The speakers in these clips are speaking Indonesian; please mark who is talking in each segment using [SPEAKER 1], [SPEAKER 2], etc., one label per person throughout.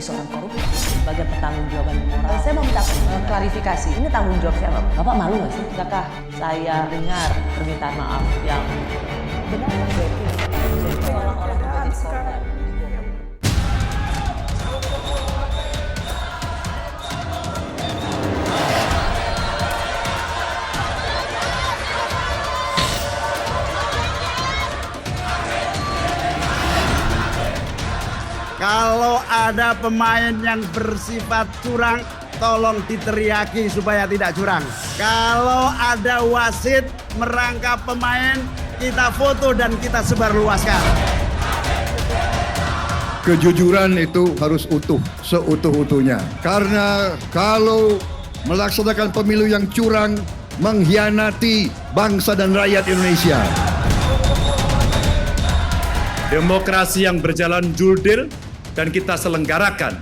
[SPEAKER 1] seorang koruptor sebagai pertanggungjawaban moral. Saya mau minta klarifikasi, ini tanggung jawab siapa? Bapak malu nggak sih? Apakah saya dengar permintaan maaf yang benar berarti orang-orang menjadi korban?
[SPEAKER 2] Kalau ada pemain yang bersifat curang, tolong diteriaki supaya tidak curang. Kalau ada wasit merangkap pemain, kita foto dan kita sebarluaskan.
[SPEAKER 3] Kejujuran itu harus utuh, seutuh-utuhnya. Karena kalau melaksanakan pemilu yang curang, mengkhianati bangsa dan rakyat Indonesia.
[SPEAKER 4] Demokrasi yang berjalan jurdil dan kita selenggarakan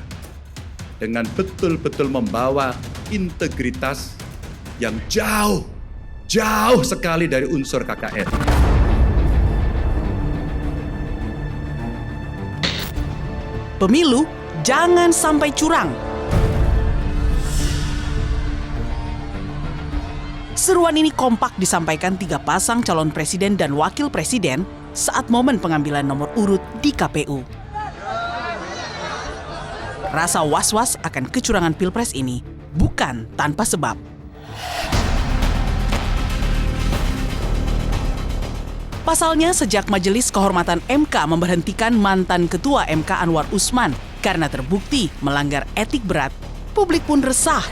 [SPEAKER 4] dengan betul-betul membawa integritas yang jauh sekali dari unsur KKN.
[SPEAKER 5] Pemilu jangan sampai curang. Seruan ini kompak disampaikan 3 pasang calon presiden dan wakil presiden saat momen pengambilan nomor urut di KPU. Rasa was-was akan kecurangan Pilpres ini bukan tanpa sebab. Pasalnya, sejak Majelis Kehormatan MK memberhentikan mantan Ketua MK Anwar Usman karena terbukti melanggar etik berat, publik pun resah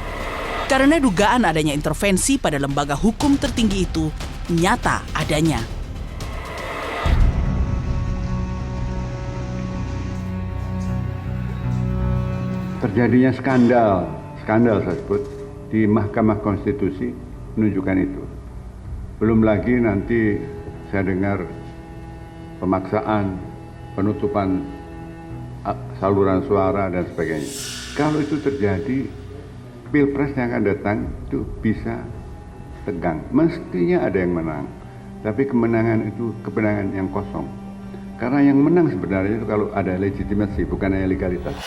[SPEAKER 5] karena dugaan adanya intervensi pada lembaga hukum tertinggi itu nyata adanya.
[SPEAKER 6] Terjadinya skandal saya sebut di Mahkamah Konstitusi menunjukkan itu. Belum lagi nanti saya dengar pemaksaan, penutupan saluran suara dan sebagainya. Kalau itu terjadi, Pilpres yang akan datang itu bisa tegang. Mestinya ada yang menang, tapi kemenangan itu kemenangan yang kosong. Karena yang menang sebenarnya itu kalau ada legitimasi, bukan hanya legalitas.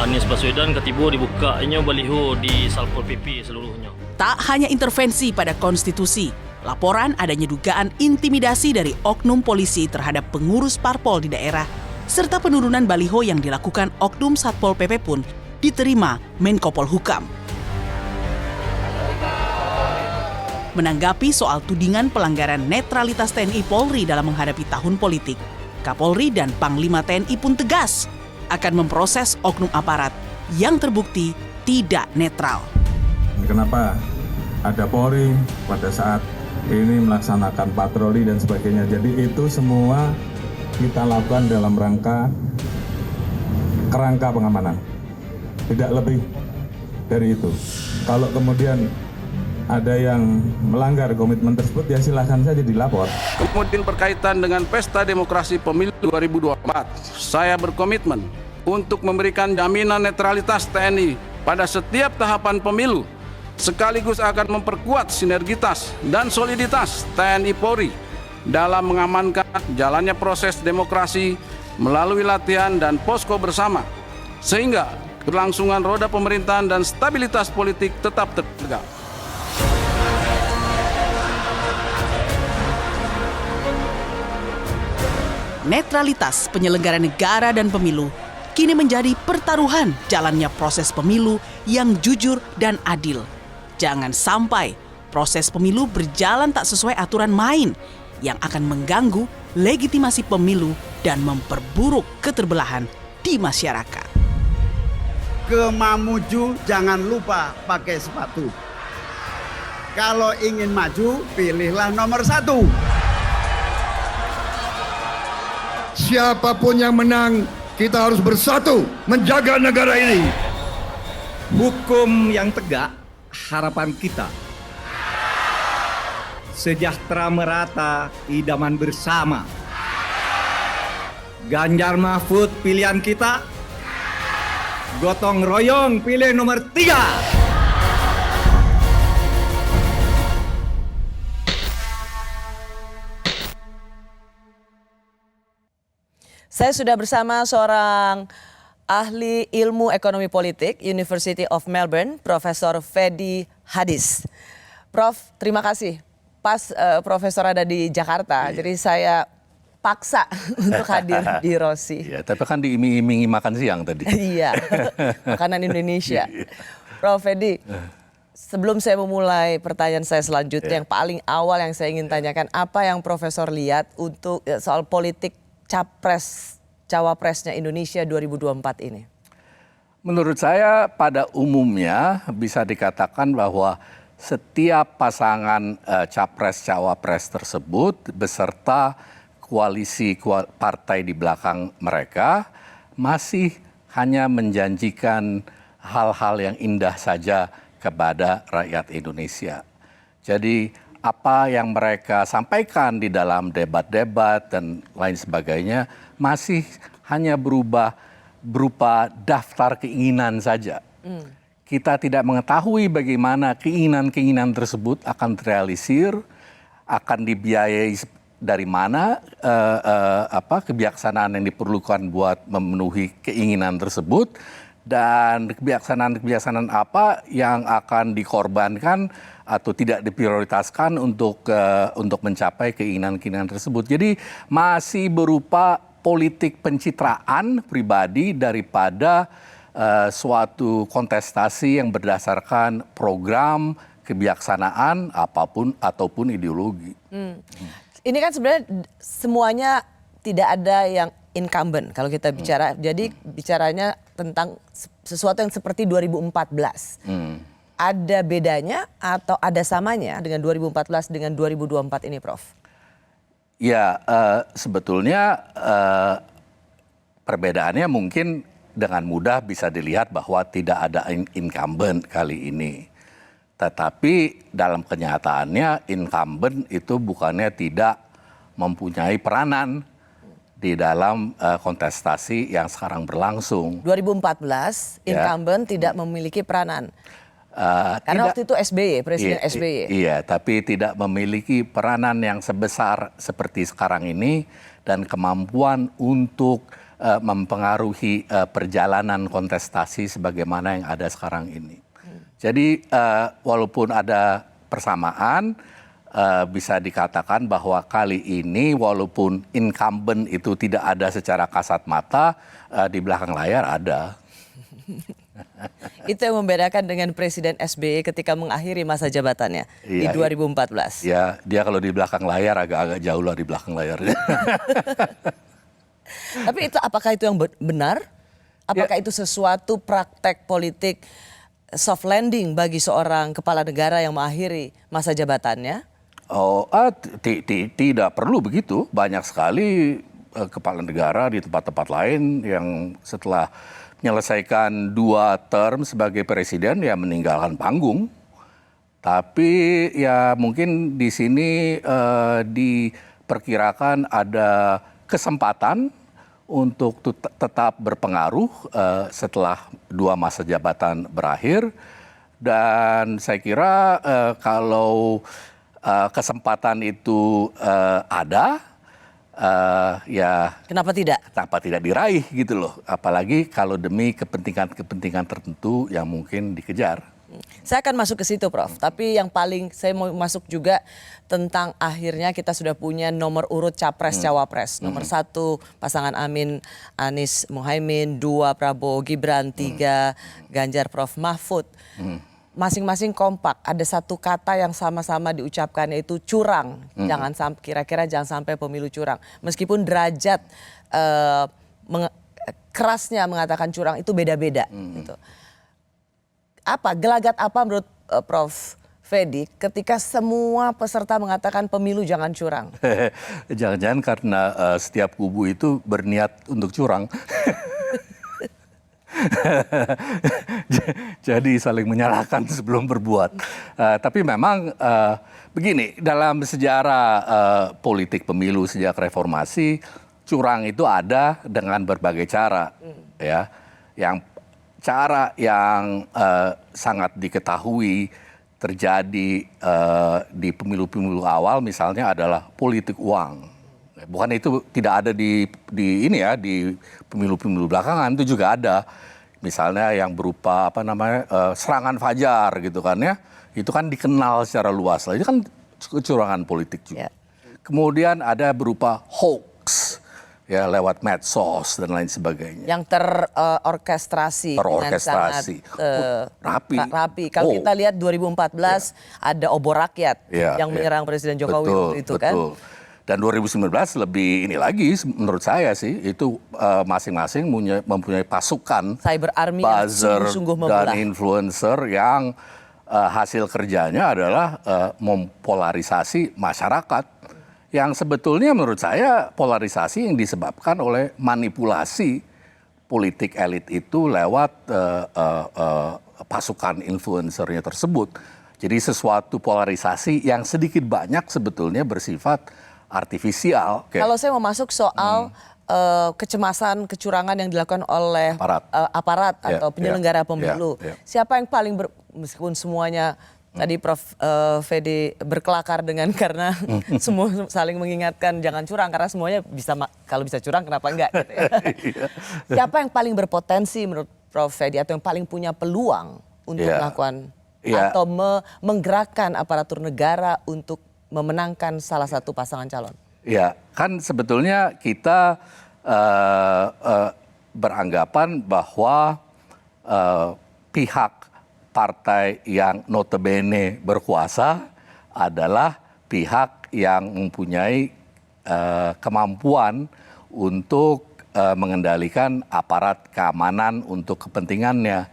[SPEAKER 7] Anies Baswedan ketibu dibukanya baliho di Satpol PP seluruhnya.
[SPEAKER 5] Tak hanya intervensi pada konstitusi, laporan adanya dugaan intimidasi dari oknum polisi terhadap pengurus parpol di daerah, serta penurunan baliho yang dilakukan oknum Satpol PP pun diterima Menko Polhukam. Menanggapi soal tudingan pelanggaran netralitas TNI Polri dalam menghadapi tahun politik, Kapolri dan Panglima TNI pun tegas akan memproses oknum aparat yang terbukti tidak netral.
[SPEAKER 8] Kenapa ada Polri pada saat ini melaksanakan patroli dan sebagainya. Jadi itu semua kita lakukan dalam kerangka pengamanan. Tidak lebih dari itu. Kalau kemudian ada yang melanggar komitmen tersebut, ya silahkan saja dilapor.
[SPEAKER 9] Kemudian berkaitan dengan Pesta Demokrasi Pemilu 2024, saya berkomitmen untuk memberikan jaminan netralitas TNI pada setiap tahapan pemilu, sekaligus akan memperkuat sinergitas dan soliditas TNI Polri dalam mengamankan jalannya proses demokrasi melalui latihan dan posko bersama, sehingga kelangsungan roda pemerintahan dan stabilitas politik tetap terjaga.
[SPEAKER 5] Netralitas penyelenggara negara dan pemilu kini menjadi pertaruhan jalannya proses pemilu yang jujur dan adil. Jangan sampai proses pemilu berjalan tak sesuai aturan main yang akan mengganggu legitimasi pemilu dan memperburuk keterbelahan di masyarakat.
[SPEAKER 2] Ke Mamuju jangan lupa pakai sepatu. Kalau ingin maju, pilihlah nomor 1.
[SPEAKER 3] Siapapun yang menang, kita harus bersatu menjaga negara ini.
[SPEAKER 10] Hukum yang tegak, harapan kita. Sejahtera merata, idaman bersama. Ganjar Mahfud pilihan kita. Gotong royong pilih nomor 3.
[SPEAKER 1] Saya sudah bersama seorang ahli ilmu ekonomi politik University of Melbourne, Profesor Fedy Hadis. Prof, terima kasih. Pas Profesor ada di Jakarta, jadi saya paksa untuk hadir di Rossi.
[SPEAKER 11] Ya, tapi kan diiming-imingi makan siang tadi.
[SPEAKER 1] Iya, makanan Indonesia. Prof Fedy, sebelum saya memulai pertanyaan saya selanjutnya, yang paling awal yang saya ingin tanyakan, apa yang Profesor lihat untuk soal politik cawapresnya Indonesia 2024 ini?
[SPEAKER 11] Menurut saya pada umumnya bisa dikatakan bahwa setiap pasangan capres-cawapres tersebut beserta koalisi partai di belakang mereka masih hanya menjanjikan hal-hal yang indah saja kepada rakyat Indonesia. Jadi apa yang mereka sampaikan di dalam debat-debat dan lain sebagainya masih hanya berupa daftar keinginan saja. Kita tidak mengetahui bagaimana keinginan-keinginan tersebut akan terrealisir, akan dibiayai dari mana kebijaksanaan yang diperlukan buat memenuhi keinginan tersebut, dan kebijaksanaan apa yang akan dikorbankan atau tidak diprioritaskan untuk mencapai keinginan-keinginan tersebut. Jadi masih berupa politik pencitraan pribadi daripada suatu kontestasi yang berdasarkan program, kebijaksanaan ataupun ideologi.
[SPEAKER 1] Ini kan sebenarnya semuanya tidak ada yang incumbent kalau kita bicara. Jadi bicaranya tentang sesuatu yang seperti 2014. Ada bedanya atau ada samanya dengan 2014 dengan 2024 ini, Prof?
[SPEAKER 11] Ya, sebetulnya perbedaannya mungkin dengan mudah bisa dilihat bahwa tidak ada incumbent kali ini. Tetapi dalam kenyataannya incumbent itu bukannya tidak mempunyai peranan di dalam kontestasi yang sekarang berlangsung.
[SPEAKER 1] 2014 incumbent tidak memiliki peranan. Karena waktu itu SBY, Presiden SBY.
[SPEAKER 11] Iya, tapi tidak memiliki peranan yang sebesar seperti sekarang ini dan kemampuan untuk mempengaruhi perjalanan kontestasi sebagaimana yang ada sekarang ini. Jadi walaupun ada persamaan, bisa dikatakan bahwa kali ini walaupun incumbent itu tidak ada secara kasat mata, di belakang layar ada.
[SPEAKER 1] Itu yang membedakan dengan Presiden SBY ketika mengakhiri masa jabatannya di 2014.
[SPEAKER 11] Ya, dia kalau di belakang layar agak-agak jauh lah di belakang layarnya.
[SPEAKER 1] Tapi apakah itu yang benar? Apakah itu sesuatu praktek politik soft landing bagi seorang kepala negara yang mengakhiri masa jabatannya?
[SPEAKER 11] Tidak perlu begitu. Banyak sekali kepala negara di tempat-tempat lain yang setelah menyelesaikan 2 term sebagai presiden ya meninggalkan panggung. Tapi ya mungkin di sini diperkirakan ada kesempatan untuk tetap berpengaruh setelah 2 masa jabatan berakhir. Dan saya kira kalau kesempatan itu ada, ya
[SPEAKER 1] kenapa tidak
[SPEAKER 11] diraih gitu loh, apalagi kalau demi kepentingan tertentu yang mungkin dikejar.
[SPEAKER 1] Saya akan masuk ke situ, Prof. Tapi yang paling saya mau masuk juga tentang akhirnya kita sudah punya nomor urut capres-cawapres. Nomor 1 pasangan Amin Anies Muhaimin, 2 Prabowo Gibran, 3 Ganjar Prof Mahfud. Masing-masing kompak, ada satu kata yang sama-sama diucapkan yaitu curang. Kira-kira jangan sampai pemilu curang. Meskipun derajat kerasnya mengatakan curang itu beda-beda. Gitu. Gelagat apa menurut Prof Fedy ketika semua peserta mengatakan pemilu jangan curang?
[SPEAKER 11] Jangan-jangan karena setiap kubu itu berniat untuk curang. Jadi saling menyalahkan sebelum berbuat. Tapi memang begini, dalam sejarah politik pemilu sejak reformasi, curang itu ada dengan berbagai cara. Ya, cara yang sangat diketahui terjadi di pemilu-pemilu awal misalnya adalah politik uang. Bukan itu tidak ada di ini ya, di pemilu-pemilu belakangan itu juga ada. Misalnya yang berupa serangan fajar gitu kan ya. Itu kan dikenal secara luas lah. Itu kan kecurangan politik juga. Kemudian ada berupa hoax ya lewat medsos dan lain sebagainya.
[SPEAKER 1] Yang terorkestrasi dengan sangat rapi. Kalau kita lihat 2014 ada obor rakyat yang menyerang Presiden Jokowi waktu itu kan.
[SPEAKER 11] Dan 2019 lebih ini lagi menurut saya sih itu masing-masing mempunyai pasukan
[SPEAKER 1] cyber army
[SPEAKER 11] buzzer
[SPEAKER 1] yang sungguh membelah.
[SPEAKER 11] Dan influencer yang hasil kerjanya adalah mempolarisasi masyarakat. Yang sebetulnya menurut saya polarisasi yang disebabkan oleh manipulasi politik elit itu lewat pasukan influencernya tersebut. Jadi sesuatu polarisasi yang sedikit banyak sebetulnya bersifat artifisial.
[SPEAKER 1] Kalau saya mau masuk soal kecemasan, kecurangan yang dilakukan oleh aparat atau penyelenggara pemilu. Siapa yang paling meskipun semuanya tadi Prof. Fedi berkelakar karena semua saling mengingatkan jangan curang karena semuanya bisa kalau bisa curang kenapa enggak gitu ya. Siapa yang paling berpotensi menurut Prof. Fedi atau yang paling punya peluang untuk melakukan atau menggerakkan aparatur negara untuk memenangkan salah satu pasangan calon?
[SPEAKER 11] Ya, kan sebetulnya kita beranggapan bahwa pihak partai yang notabene berkuasa adalah pihak yang mempunyai kemampuan untuk mengendalikan aparat keamanan untuk kepentingannya.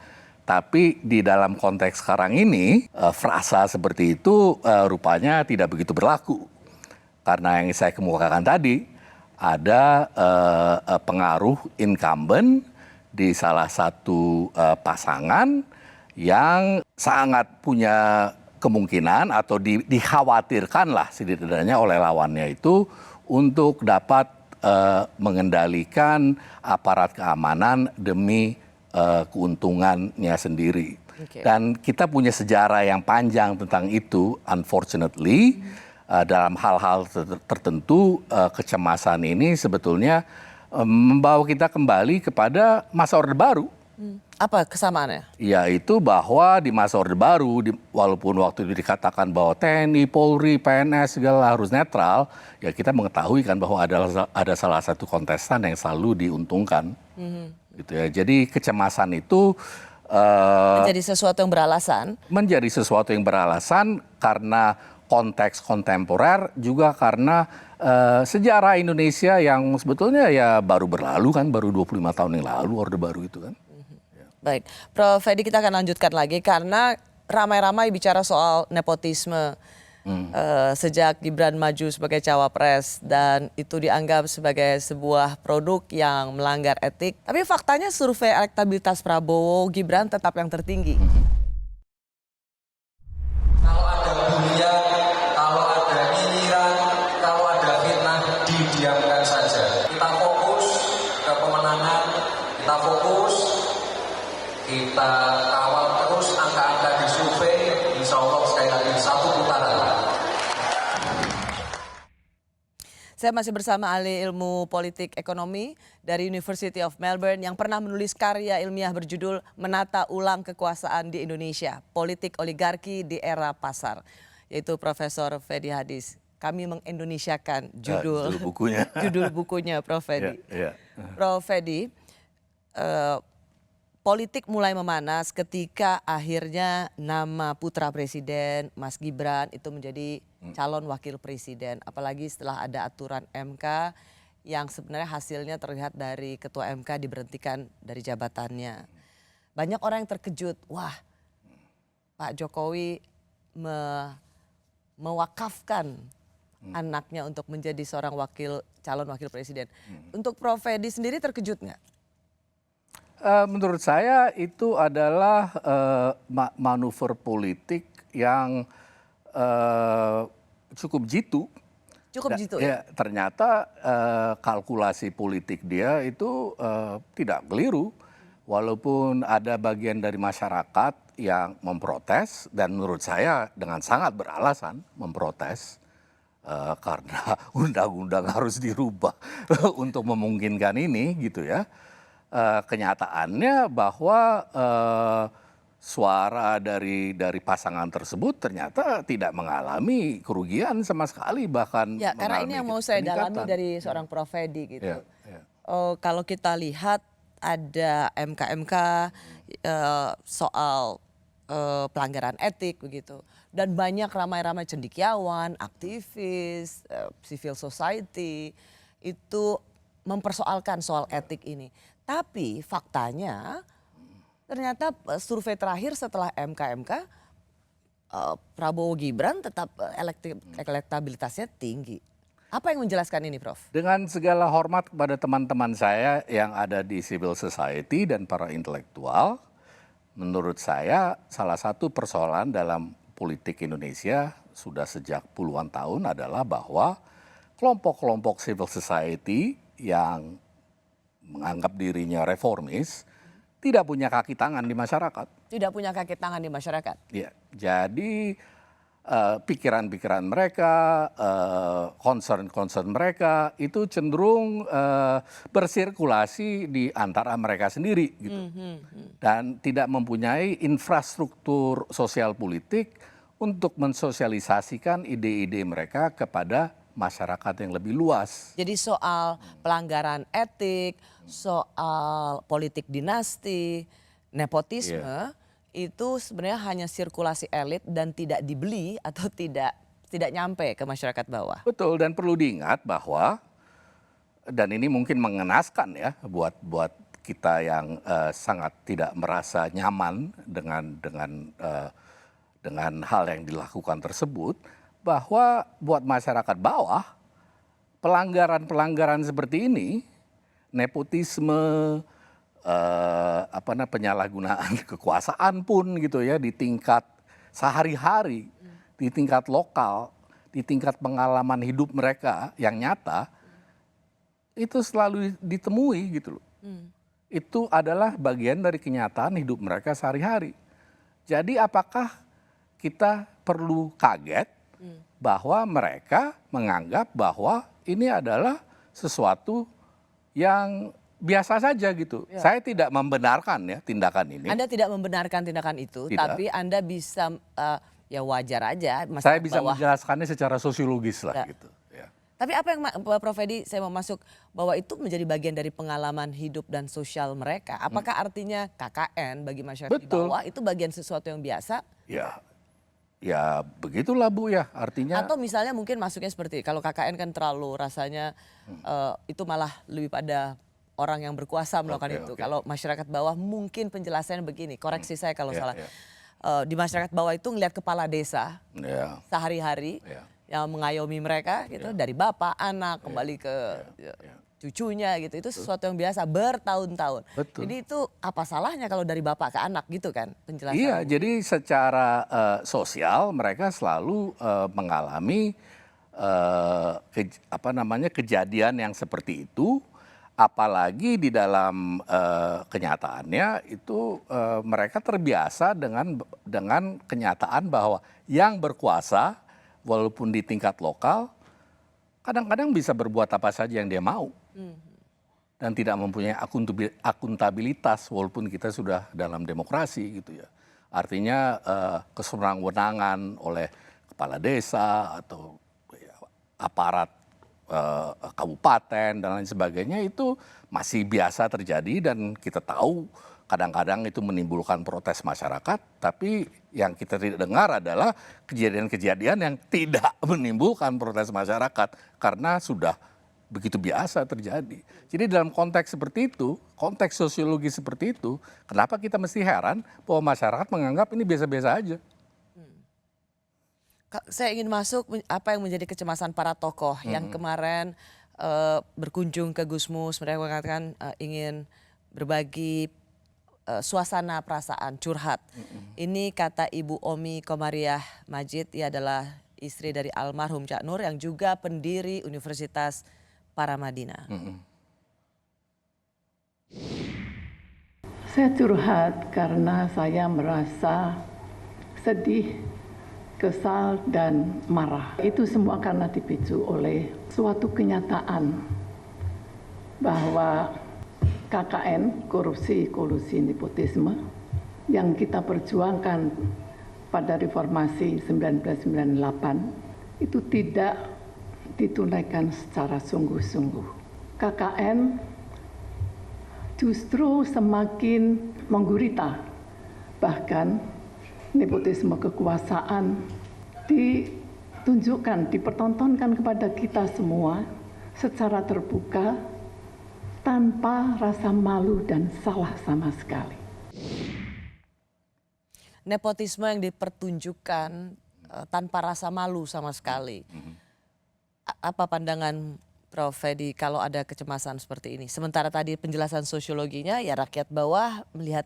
[SPEAKER 11] Tapi di dalam konteks sekarang ini, frasa seperti itu rupanya tidak begitu berlaku. Karena yang saya kemukakan tadi, ada pengaruh incumbent di salah satu pasangan yang sangat punya kemungkinan atau dikhawatirkan lah setidaknya oleh lawannya itu untuk dapat mengendalikan aparat keamanan demi keuntungannya sendiri. Dan kita punya sejarah yang panjang tentang itu, unfortunately. Dalam hal-hal tertentu kecemasan ini sebetulnya membawa kita kembali kepada masa Orde Baru.
[SPEAKER 1] Apa kesamaannya?
[SPEAKER 11] Yaitu bahwa di masa Orde Baru, walaupun waktu itu dikatakan bahwa TNI, Polri, PNS segala harus netral, ya kita mengetahui kan bahwa ada salah satu kontestan yang selalu diuntungkan. Gitu ya. Jadi kecemasan itu
[SPEAKER 1] menjadi sesuatu yang beralasan.
[SPEAKER 11] Menjadi sesuatu yang beralasan karena konteks kontemporer, juga karena sejarah Indonesia yang sebetulnya ya baru berlalu kan, baru 25 tahun yang lalu Orde Baru itu kan.
[SPEAKER 1] Baik, Prof. Fedi kita akan lanjutkan lagi karena ramai-ramai bicara soal nepotisme sejak Gibran maju sebagai cawapres dan itu dianggap sebagai sebuah produk yang melanggar etik. Tapi faktanya survei elektabilitas Prabowo Gibran tetap yang tertinggi.
[SPEAKER 12] Kalau ada bulian, kalau ada nyinyiran, kalau ada fitnah, didiamkan saja. Kita fokus ke pemenangan, kita fokus, kita kawal terus angka-angka di survei, insya Allah sekali lagi satu putaran.
[SPEAKER 1] Saya masih bersama ahli ilmu politik ekonomi dari University of Melbourne yang pernah menulis karya ilmiah berjudul Menata Ulang Kekuasaan di Indonesia, Politik Oligarki di Era Pasar, yaitu Profesor Fedi Hadis. Kami mengindonesiakan judul bukunya Prof. Fedi. Prof. Fedi, politik mulai memanas ketika akhirnya nama putra presiden Mas Gibran itu menjadi calon wakil presiden. Apalagi setelah ada aturan MK yang sebenarnya hasilnya terlihat dari ketua MK diberhentikan dari jabatannya. Banyak orang yang terkejut, wah Pak Jokowi mewakafkan anaknya untuk menjadi seorang calon wakil presiden. Untuk Prof. Fedi sendiri terkejut nggak?
[SPEAKER 11] Menurut saya itu adalah manuver politik yang cukup jitu.
[SPEAKER 1] Cukup jitu
[SPEAKER 11] ya? Ternyata kalkulasi politik dia itu tidak keliru. Walaupun ada bagian dari masyarakat yang memprotes dan menurut saya dengan sangat beralasan memprotes. karena undang-undang harus dirubah untuk memungkinkan ini gitu ya. Kenyataannya bahwa suara dari pasangan tersebut ternyata tidak mengalami kerugian sama sekali, bahkan
[SPEAKER 1] Ya, karena ini yang mau saya dalami dari seorang Prof. Edi gitu. Kalau kita lihat ada MK-MK soal pelanggaran etik begitu, dan banyak ramai-ramai cendekiawan, aktivis, civil society itu mempersoalkan soal etik ini. Tapi faktanya ternyata survei terakhir setelah MK-MK, Prabowo Gibran tetap elektabilitasnya tinggi. Apa yang menjelaskan ini, Prof?
[SPEAKER 11] Dengan segala hormat kepada teman-teman saya yang ada di civil society dan para intelektual, menurut saya salah satu persoalan dalam politik Indonesia sudah sejak puluhan tahun adalah bahwa kelompok-kelompok civil society yang menganggap dirinya reformis tidak punya kaki tangan di masyarakat.
[SPEAKER 1] Tidak punya kaki tangan di masyarakat.
[SPEAKER 11] Ya, jadi pikiran-pikiran mereka, concern-concern mereka itu cenderung bersirkulasi di antara mereka sendiri gitu. Dan tidak mempunyai infrastruktur sosial politik untuk mensosialisasikan ide-ide mereka kepada masyarakat yang lebih luas.
[SPEAKER 1] Jadi soal pelanggaran etik, soal politik dinasti, nepotisme, itu sebenarnya hanya sirkulasi elit dan tidak dibeli atau tidak nyampe ke masyarakat bawah.
[SPEAKER 11] Betul, dan perlu diingat bahwa, dan ini mungkin mengenaskan ya buat kita yang sangat tidak merasa nyaman dengan hal yang dilakukan tersebut, bahwa buat masyarakat bawah pelanggaran-pelanggaran seperti ini, nepotisme, penyalahgunaan kekuasaan pun gitu ya di tingkat sehari-hari, di tingkat lokal, di tingkat pengalaman hidup mereka yang nyata, itu selalu ditemui gitu loh. Itu adalah bagian dari kenyataan hidup mereka sehari-hari. Jadi apakah kita perlu kaget bahwa mereka menganggap bahwa ini adalah sesuatu yang biasa saja gitu. Ya. Saya tidak membenarkan ya tindakan ini.
[SPEAKER 1] Anda tidak membenarkan tindakan itu, tidak. Tapi Anda bisa ya wajar aja.
[SPEAKER 11] Saya bisa menjelaskannya secara sosiologis lah gitu. Ya.
[SPEAKER 1] Tapi apa yang Prof. Edi, saya mau masuk bahwa itu menjadi bagian dari pengalaman hidup dan sosial mereka. Apakah artinya KKN bagi masyarakat di bawah itu bagian sesuatu yang biasa?
[SPEAKER 11] Ya begitulah Bu ya, artinya.
[SPEAKER 1] Atau misalnya mungkin masuknya seperti kalau KKN kan terlalu rasanya itu malah lebih pada orang yang berkuasa melakukan itu. Kalau masyarakat bawah mungkin penjelasannya begini, koreksi saya kalau salah. Di masyarakat bawah itu ngelihat kepala desa sehari-hari yang mengayomi mereka gitu, dari bapak, anak, kembali ke cucunya gitu. Itu sesuatu yang biasa bertahun-tahun. Jadi itu apa salahnya kalau dari bapak ke anak gitu kan penjelasannya?
[SPEAKER 11] Iya, jadi secara sosial mereka selalu mengalami kejadian yang seperti itu. Apalagi di dalam kenyataannya itu mereka terbiasa dengan kenyataan bahwa yang berkuasa walaupun di tingkat lokal kadang-kadang bisa berbuat apa saja yang dia mau dan tidak mempunyai akuntabilitas walaupun kita sudah dalam demokrasi gitu ya. Artinya kesewenang-wenangan oleh kepala desa atau aparat kabupaten dan lain sebagainya itu masih biasa terjadi dan kita tahu kadang-kadang itu menimbulkan protes masyarakat, tapi yang kita tidak dengar adalah kejadian-kejadian yang tidak menimbulkan protes masyarakat karena sudah begitu biasa terjadi. Jadi dalam konteks seperti itu, konteks sosiologi seperti itu, kenapa kita mesti heran bahwa masyarakat menganggap ini biasa-biasa aja.
[SPEAKER 1] Saya ingin masuk apa yang menjadi kecemasan para tokoh yang kemarin berkunjung ke Gusmus, mereka mengatakan ingin berbagi suasana perasaan curhat. Ini kata Ibu Omi Komariah Majid, ia adalah istri dari almarhum Cak Nur yang juga pendiri Universitas Paramadina.
[SPEAKER 13] Saya curhat karena saya merasa sedih kesal dan marah. Itu semua karena dipicu oleh suatu kenyataan bahwa KKN, korupsi, kolusi, nepotisme, yang kita perjuangkan pada reformasi 1998 itu tidak ditunaikan secara sungguh-sungguh. KKN justru semakin menggurita, bahkan nepotisme kekuasaan ditunjukkan, dipertontonkan kepada kita semua secara terbuka tanpa rasa malu dan salah sama sekali.
[SPEAKER 1] Nepotisme yang dipertunjukkan tanpa rasa malu sama sekali. Apa pandangan Prof. Fedy kalau ada kecemasan seperti ini? Sementara tadi penjelasan sosiologinya ya rakyat bawah melihat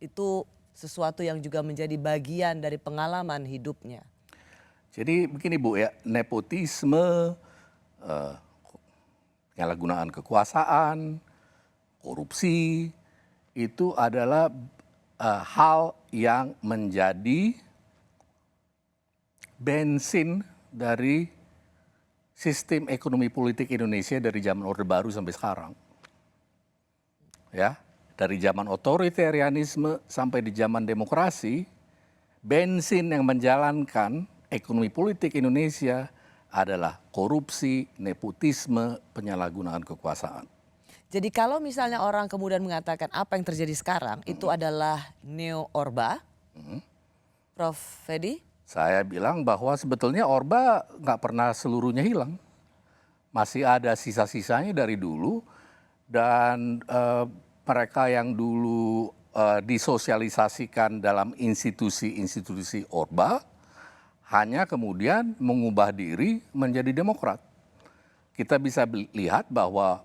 [SPEAKER 1] itu sesuatu yang juga menjadi bagian dari pengalaman hidupnya.
[SPEAKER 11] Jadi begini Bu ya, nepotisme, penyalahgunaan kekuasaan, korupsi itu adalah hal yang menjadi bensin dari sistem ekonomi politik Indonesia dari zaman Orde Baru sampai sekarang. Ya, dari zaman otoritarianisme sampai di zaman demokrasi, bensin yang menjalankan ekonomi politik Indonesia adalah korupsi, nepotisme, penyalahgunaan kekuasaan.
[SPEAKER 1] Jadi kalau misalnya orang kemudian mengatakan apa yang terjadi sekarang itu adalah neo-Orba, Prof. Fedy?
[SPEAKER 11] Saya bilang bahwa sebetulnya Orba nggak pernah seluruhnya hilang. Masih ada sisa-sisanya dari dulu dan mereka yang dulu disosialisasikan dalam institusi-institusi Orba hanya kemudian mengubah diri menjadi Demokrat. Kita bisa lihat bahwa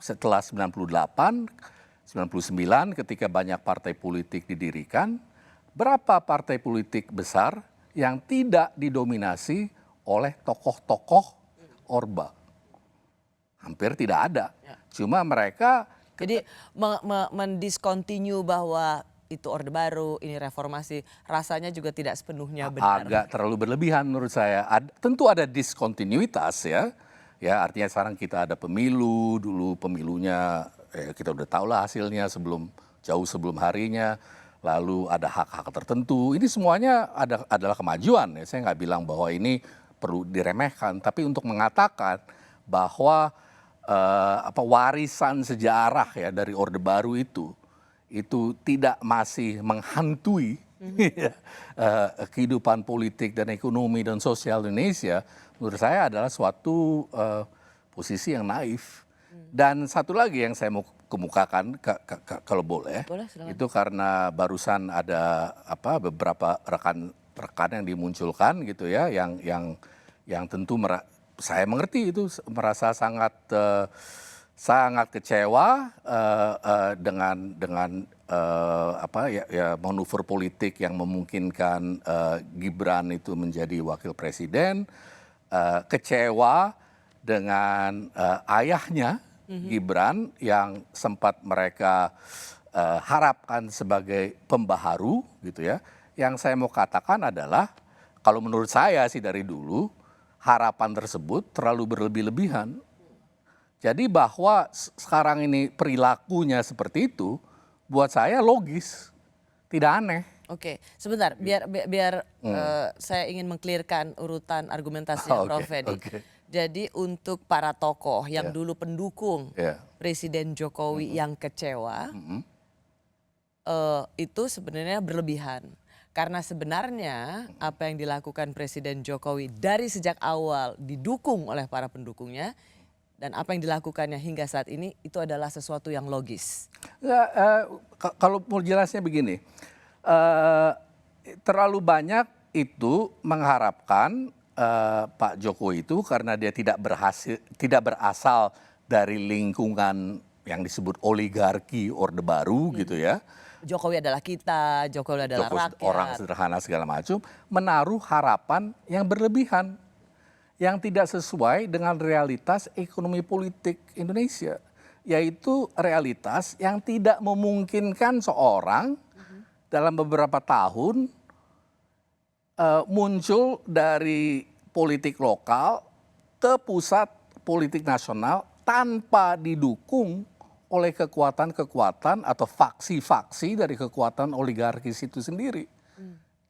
[SPEAKER 11] setelah 98, 99 ketika banyak partai politik didirikan, berapa partai politik besar yang tidak didominasi oleh tokoh-tokoh Orba? Hampir tidak ada. Cuma mereka...
[SPEAKER 1] Jadi mendiskontinu bahwa itu Orde Baru, ini reformasi, rasanya juga tidak sepenuhnya benar.
[SPEAKER 11] Agak terlalu berlebihan menurut saya. Tentu ada diskontinuitas ya. Ya artinya sekarang kita ada pemilu, dulu pemilunya kita udah tahu lah hasilnya jauh sebelum harinya. Lalu ada hak-hak tertentu. Ini semuanya adalah kemajuan ya. Saya nggak bilang bahwa ini perlu diremehkan, tapi untuk mengatakan bahwa warisan sejarah ya dari Orde Baru itu tidak masih menghantui kehidupan politik dan ekonomi dan sosial Indonesia, menurut saya adalah suatu posisi yang naif. Dan satu lagi yang saya mau kemukakan kalau boleh itu karena barusan ada beberapa rekan yang dimunculkan gitu ya yang tentu saya mengerti itu merasa sangat kecewa dengan manuver politik yang memungkinkan Gibran itu menjadi wakil presiden, kecewa dengan ayahnya Gibran yang sempat mereka harapkan sebagai pembaharu gitu ya. Yang saya mau katakan adalah kalau menurut saya sih dari dulu harapan tersebut terlalu berlebih-lebihan. Jadi bahwa sekarang ini perilakunya seperti itu buat saya logis, tidak aneh.
[SPEAKER 1] Oke, sebentar biar saya ingin mengklirkan urutan argumentasi Prof. Fedy. Jadi untuk para tokoh yang dulu pendukung Presiden Jokowi yang kecewa, itu sebenarnya berlebihan. Karena sebenarnya apa yang dilakukan Presiden Jokowi dari sejak awal didukung oleh para pendukungnya, dan apa yang dilakukannya hingga saat ini itu adalah sesuatu yang logis.
[SPEAKER 11] Kalau mau jelasnya begini, terlalu banyak itu mengharapkan Pak Jokowi itu karena dia tidak berasal dari lingkungan yang disebut oligarki Orde Baru gitu ya.
[SPEAKER 1] Jokowi adalah kita, Jokowi adalah rakyat.
[SPEAKER 11] Orang sederhana segala macam, menaruh harapan yang berlebihan, yang tidak sesuai dengan realitas ekonomi politik Indonesia. Yaitu realitas yang tidak memungkinkan seorang dalam beberapa tahun muncul dari politik lokal ke pusat politik nasional tanpa didukung oleh kekuatan-kekuatan atau faksi-faksi dari kekuatan oligarkis itu sendiri.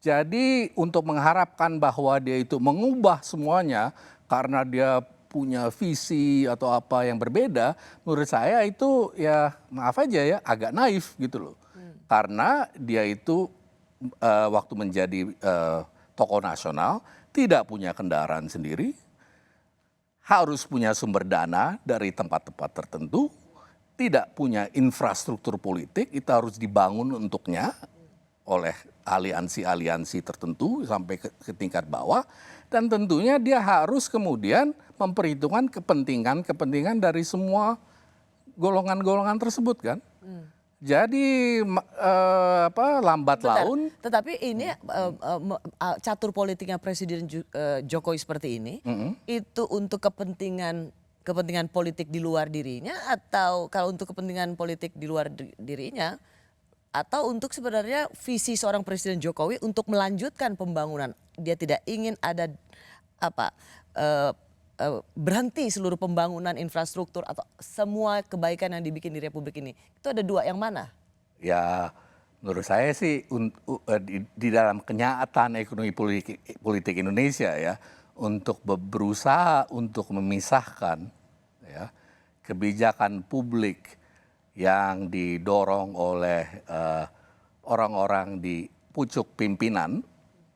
[SPEAKER 11] Jadi untuk mengharapkan bahwa dia itu mengubah semuanya karena dia punya visi atau apa yang berbeda, menurut saya itu ya maaf aja ya agak naif gitu loh. Karena dia itu waktu menjadi tokoh nasional tidak punya kendaraan sendiri, harus punya sumber dana dari tempat-tempat tertentu, tidak punya infrastruktur politik, itu harus dibangun untuknya oleh aliansi-aliansi tertentu sampai ke tingkat bawah, dan tentunya dia harus kemudian memperhitungkan kepentingan dari semua golongan-golongan tersebut kan. Jadi lambat laun.
[SPEAKER 1] Tetapi ini catur politiknya Presiden Jokowi seperti ini itu untuk kepentingan politik di luar dirinya, atau kalau untuk kepentingan politik di luar dirinya, atau untuk sebenarnya visi seorang Presiden Jokowi untuk melanjutkan pembangunan. Dia tidak ingin ada berhenti seluruh pembangunan infrastruktur atau semua kebaikan yang dibikin di Republik ini. Itu ada dua, yang mana?
[SPEAKER 11] Ya menurut saya sih di dalam kenyataan ekonomi politik Indonesia ya, untuk berusaha untuk memisahkan ya kebijakan publik yang didorong oleh orang-orang di pucuk pimpinan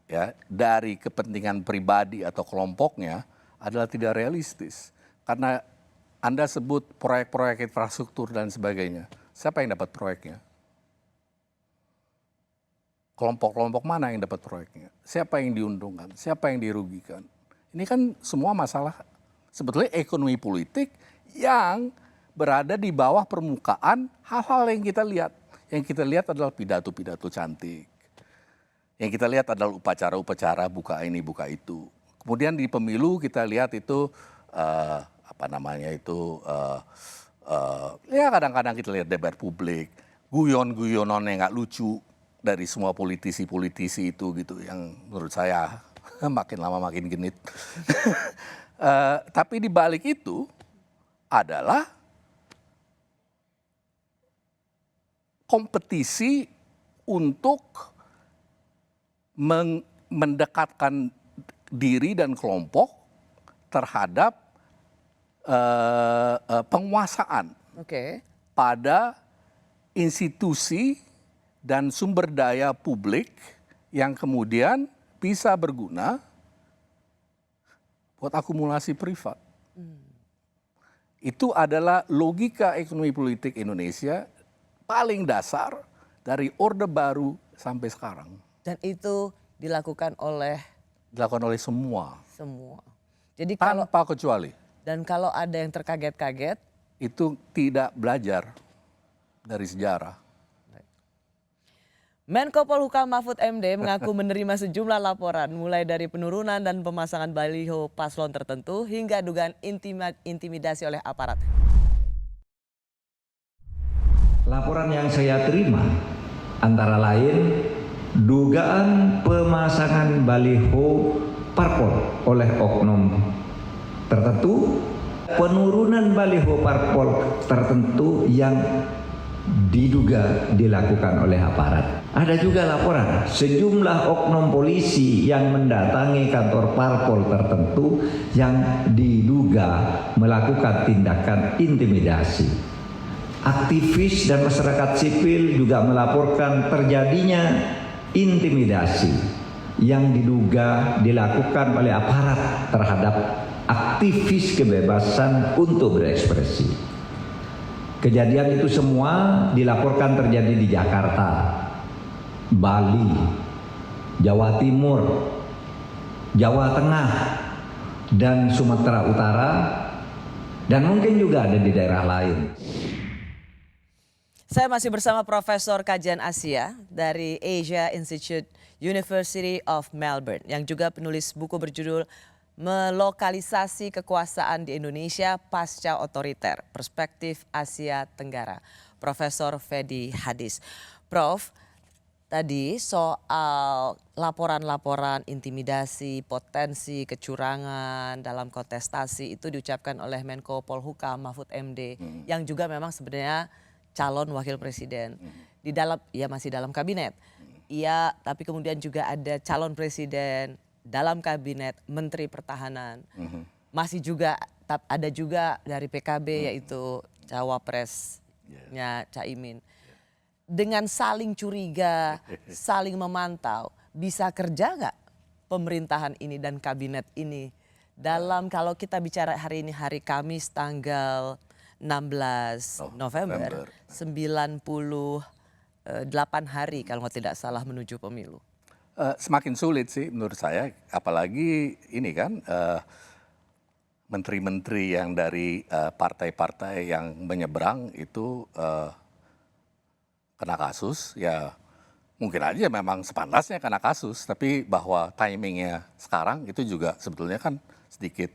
[SPEAKER 11] ya dari kepentingan pribadi atau kelompoknya adalah tidak realistis. Karena Anda sebut proyek-proyek infrastruktur dan sebagainya. Siapa yang dapat proyeknya? Kelompok-kelompok mana yang dapat proyeknya? Siapa yang diuntungkan? Siapa yang dirugikan? Ini kan semua masalah sebetulnya ekonomi politik yang berada di bawah permukaan hal-hal yang kita lihat. Yang kita lihat adalah pidato-pidato cantik. Yang kita lihat adalah upacara-upacara buka ini, buka itu. Kemudian di pemilu kita lihat itu ya kadang-kadang kita lihat debat publik, guyon-guyonan yang nggak lucu dari semua politisi-politisi itu gitu, yang menurut saya makin lama makin genit. Tapi di balik itu adalah kompetisi untuk mendekatkan diri dan kelompok terhadap penguasaan pada institusi dan sumber daya publik yang kemudian bisa berguna buat akumulasi privat. Itu adalah logika ekonomi politik Indonesia paling dasar dari Orde Baru sampai sekarang.
[SPEAKER 1] Dan itu dilakukan oleh
[SPEAKER 11] semua.
[SPEAKER 1] Jadi
[SPEAKER 11] tanpa kecuali.
[SPEAKER 1] Dan kalau ada yang terkaget-kaget,
[SPEAKER 11] itu tidak belajar dari sejarah.
[SPEAKER 1] Menko Polhukam Mahfud MD mengaku menerima sejumlah laporan mulai dari penurunan dan pemasangan baliho paslon tertentu hingga dugaan intimidasi oleh aparat.
[SPEAKER 14] Laporan yang saya terima antara lain dugaan pemasangan baliho parpol oleh oknum tertentu, penurunan baliho parpol tertentu yang diduga dilakukan oleh aparat. Ada juga laporan sejumlah oknum polisi yang mendatangi kantor parpol tertentu yang diduga melakukan tindakan intimidasi. Aktivis dan masyarakat sipil juga melaporkan terjadinya intimidasi yang diduga dilakukan oleh aparat terhadap aktivis kebebasan untuk berekspresi. Kejadian itu semua dilaporkan terjadi di Jakarta, Bali, Jawa Timur, Jawa Tengah, dan Sumatera Utara, dan mungkin juga ada di daerah lain.
[SPEAKER 1] Saya masih bersama Profesor Kajian Asia dari Asia Institute University of Melbourne, yang juga penulis buku berjudul Melokalisasi Kekuasaan di Indonesia Pasca Otoriter, Perspektif Asia Tenggara, Profesor Fedi Hadis. Prof, tadi soal laporan-laporan intimidasi, potensi kecurangan dalam kontestasi itu diucapkan oleh Menko Polhukam Mahfud MD yang juga memang sebenarnya calon wakil presiden. Di dalam, ia masih dalam kabinet. Ia, tapi kemudian juga ada calon presiden dalam kabinet, Menteri Pertahanan. Masih juga ada juga dari PKB yaitu cawapresnya Caimin. Dengan saling curiga, saling memantau, bisa kerja nggak pemerintahan ini dan kabinet ini dalam, kalau kita bicara hari ini hari Kamis tanggal 16 November, 98 hari kalau tidak salah menuju pemilu.
[SPEAKER 11] Semakin sulit sih menurut saya, apalagi ini kan menteri-menteri yang dari partai-partai yang menyeberang itu kena kasus, ya mungkin aja memang sepantasnya kena kasus, tapi bahwa timingnya sekarang itu juga sebetulnya kan sedikit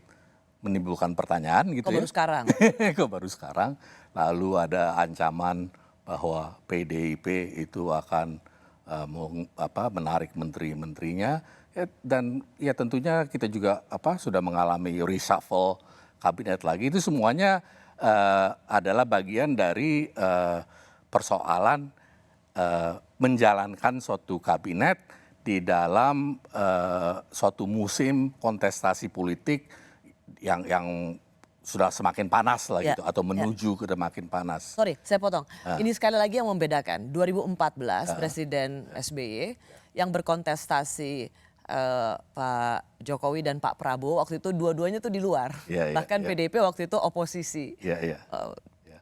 [SPEAKER 11] menimbulkan pertanyaan gitu.
[SPEAKER 1] Kok baru sekarang?
[SPEAKER 11] Kok baru sekarang? Lalu ada ancaman bahwa PDIP itu akan menarik menteri-menterinya, dan ya tentunya kita juga sudah mengalami reshuffle kabinet lagi. Itu semuanya adalah bagian dari persoalan menjalankan suatu kabinet di dalam suatu musim kontestasi politik yang sudah semakin panas lah gitu, atau menuju ke semakin panas.
[SPEAKER 1] Sorry, saya potong. Ini sekali lagi yang membedakan 2014 Presiden SBY yang berkontestasi Pak Jokowi dan Pak Prabowo waktu itu dua-duanya tuh di luar. Bahkan PDIP waktu itu oposisi.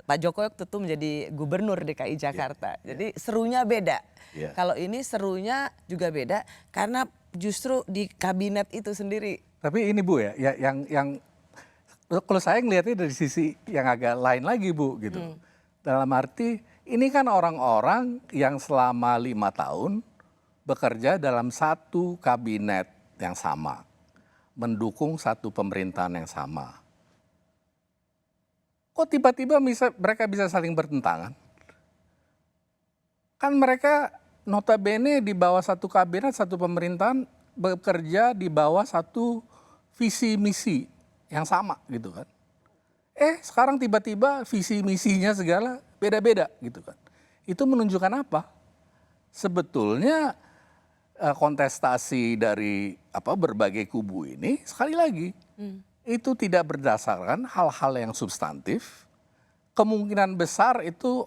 [SPEAKER 1] Pak Jokowi waktu itu menjadi gubernur DKI Jakarta. Jadi serunya beda. Kalau ini serunya juga beda karena justru di kabinet itu sendiri.
[SPEAKER 11] Tapi ini Bu ya, yang kalau saya ngelihatnya dari sisi yang agak lain lagi Bu gitu. Dalam arti ini kan orang-orang yang selama 5 tahun bekerja dalam satu kabinet yang sama, mendukung satu pemerintahan yang sama. Kok tiba-tiba mereka bisa saling bertentangan? Kan mereka notabene di bawah satu kabinet, satu pemerintahan, bekerja di bawah satu visi misi yang sama gitu kan. Sekarang tiba-tiba visi misinya segala beda-beda gitu kan. Itu menunjukkan apa? Sebetulnya kontestasi dari berbagai kubu ini sekali lagi itu tidak berdasarkan hal-hal yang substantif. Kemungkinan besar itu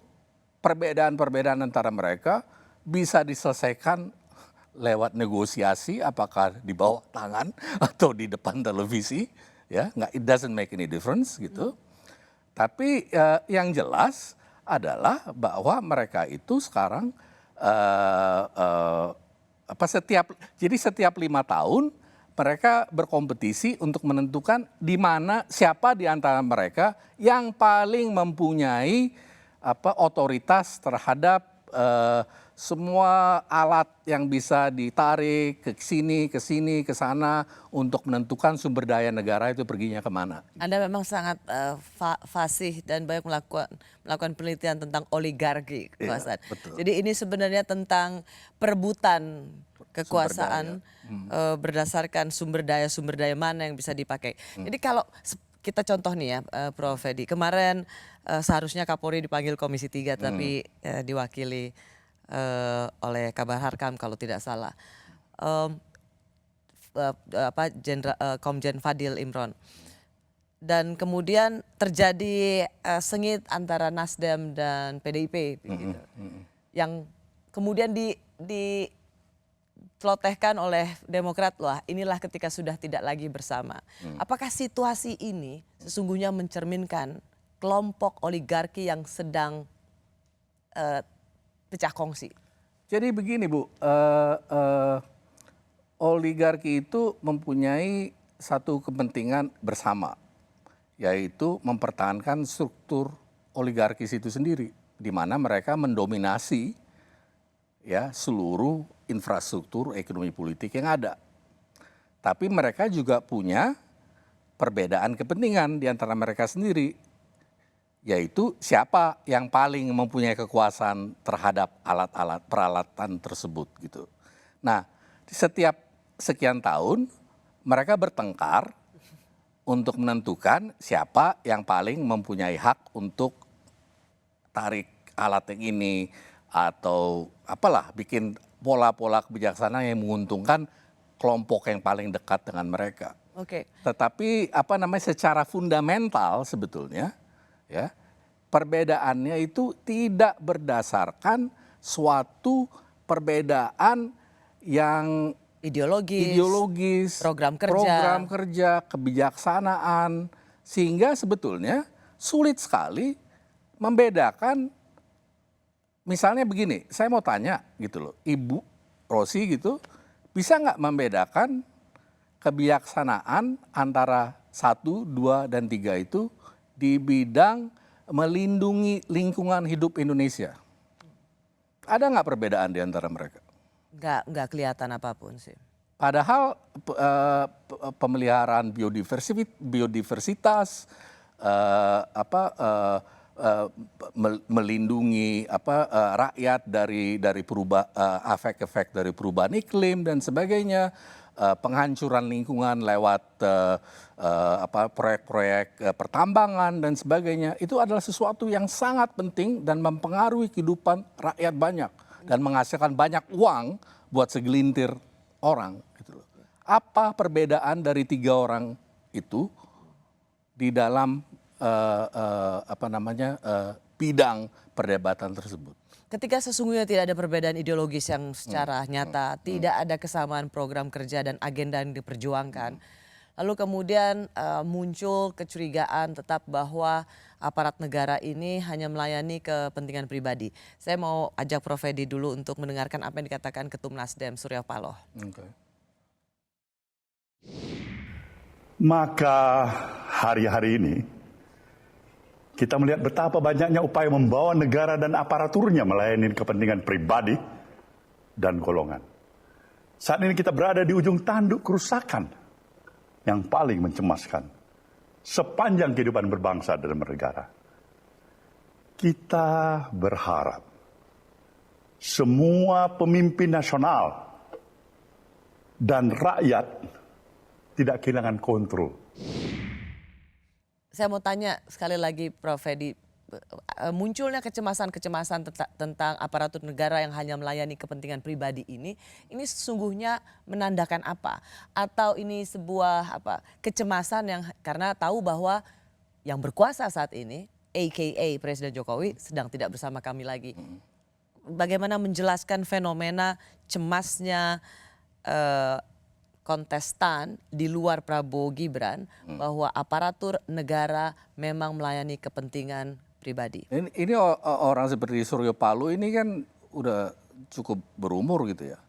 [SPEAKER 11] perbedaan-perbedaan antara mereka bisa diselesaikan lewat negosiasi, apakah di bawah tangan atau di depan televisi, ya, it doesn't make any difference gitu. Tapi yang jelas adalah bahwa mereka itu sekarang setiap 5 tahun mereka berkompetisi untuk menentukan siapa di antara mereka yang paling mempunyai otoritas terhadap semua alat yang bisa ditarik ke sini, ke sana untuk menentukan sumber daya negara itu perginya kemana.
[SPEAKER 1] Anda memang sangat fasih dan banyak melakukan penelitian tentang oligarki kekuasaan. Jadi ini sebenarnya tentang perebutan kekuasaan berdasarkan sumber daya mana yang bisa dipakai. Jadi kalau kita contoh nih ya Prof. Edi, kemarin seharusnya Kapolri dipanggil Komisi 3 tapi diwakili oleh Kabar Harkam kalau tidak salah. Komjen Fadil Imron. Dan kemudian terjadi sengit antara Nasdem dan PDIP gitu. Yang kemudian diplotehkan oleh Demokrat, wah inilah ketika sudah tidak lagi bersama. Apakah situasi ini sesungguhnya mencerminkan kelompok oligarki yang sedang pecah kongsi?
[SPEAKER 11] Jadi begini Bu, oligarki itu mempunyai satu kepentingan bersama, yaitu mempertahankan struktur oligarkis itu sendiri, di mana mereka mendominasi ya seluruh infrastruktur ekonomi politik yang ada. Tapi mereka juga punya perbedaan kepentingan di antara mereka sendiri. yaitu siapa yang paling mempunyai kekuasaan terhadap alat-alat peralatan tersebut gitu. Nah, setiap sekian tahun mereka bertengkar untuk menentukan siapa yang paling mempunyai hak untuk tarik alat yang ini atau apalah, bikin pola-pola kebijaksanaan yang menguntungkan kelompok yang paling dekat dengan mereka.
[SPEAKER 1] Oke.
[SPEAKER 11] Tetapi secara fundamental sebetulnya ya, perbedaannya itu tidak berdasarkan suatu perbedaan yang ideologis, program kerja, kebijaksanaan, sehingga sebetulnya sulit sekali membedakan. Misalnya begini, saya mau tanya gitu loh, Ibu Rosi gitu, bisa nggak membedakan kebijaksanaan antara 1, 2, dan 3 itu di bidang melindungi lingkungan hidup Indonesia? Ada nggak perbedaan di antara mereka?
[SPEAKER 1] Nggak kelihatan apapun sih.
[SPEAKER 11] Padahal pemeliharaan biodiversitas, melindungi rakyat dari efek-efek dari perubahan iklim dan sebagainya, penghancuran lingkungan lewat proyek-proyek pertambangan dan sebagainya, itu adalah sesuatu yang sangat penting dan mempengaruhi kehidupan rakyat banyak dan menghasilkan banyak uang buat segelintir orang. Gitu loh. Apa perbedaan dari 3 orang itu di dalam bidang perdebatan tersebut?
[SPEAKER 1] Ketika sesungguhnya tidak ada perbedaan ideologis yang secara nyata, tidak ada kesamaan program kerja dan agenda yang diperjuangkan, lalu kemudian muncul kecurigaan tetap bahwa aparat negara ini hanya melayani kepentingan pribadi. Saya mau ajak Prof. Edi dulu untuk mendengarkan apa yang dikatakan Ketum Nasdem Surya Paloh.
[SPEAKER 4] Okay. Maka hari-hari ini kita melihat betapa banyaknya upaya membawa negara dan aparaturnya melayani kepentingan pribadi dan golongan. Saat ini kita berada di ujung tanduk kerusakan yang paling mencemaskan sepanjang kehidupan berbangsa dan bernegara. Kita berharap semua pemimpin nasional dan rakyat tidak kehilangan kontrol.
[SPEAKER 1] Saya mau tanya sekali lagi Prof. Edi, munculnya kecemasan-kecemasan tentang aparatur negara yang hanya melayani kepentingan pribadi ini sesungguhnya menandakan apa? Atau ini sebuah kecemasan yang karena tahu bahwa yang berkuasa saat ini, aka Presiden Jokowi, sedang tidak bersama kami lagi. Bagaimana menjelaskan fenomena cemasnya kontestan di luar Prabowo Gibran bahwa aparatur negara memang melayani kepentingan pribadi?
[SPEAKER 11] Ini orang seperti Surya Paloh ini kan udah cukup berumur gitu ya.